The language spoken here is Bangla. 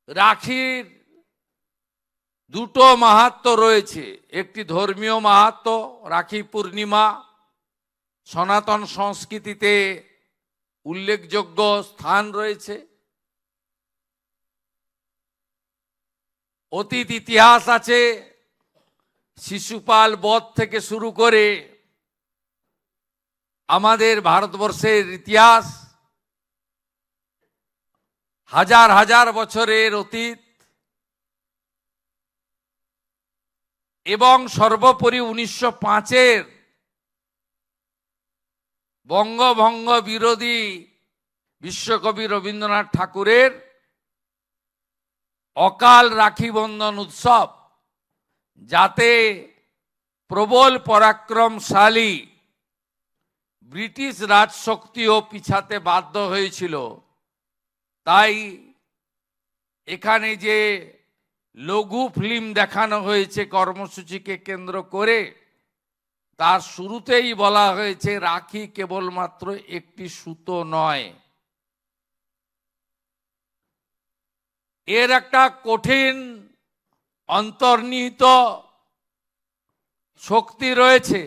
রাখির দুটো মাহাত্ম্য রয়েছে। একটি ধর্মীয় মাহাত্ম্য, রাখি পূর্ণিমা সনাতন সংস্কৃতিতে উল্লেখযোগ্য স্থান রয়েছে। অতীত ইতিহাস আছে, শিশুপাল বধ থেকে শুরু করে আমাদের ভারতবর্ষের ইতিহাস হাজার হাজার বছরের অতীত, এবং সর্বোপরি 1905-এর বঙ্গভঙ্গ বিরোধী বিশ্বকবি রবীন্দ্রনাথ ঠাকুরের অকাল রাখি বন্ধন উৎসব, যাতে প্রবল পরাক্রমশালী ব্রিটিশ রাজশক্তিও পিছাতে বাধ্য হয়েছিল। তাই এখানে যে লঘু ফিল্ম দেখানো হয়েছে কর্মসূচিকে কেন্দ্র করে, তার শুরুতেই বলা হয়েছে রাখি কেবলমাত্র একটি সুতো নয়, এর একটা কঠিন অন্তর্নিহিত শক্তি রয়েছে।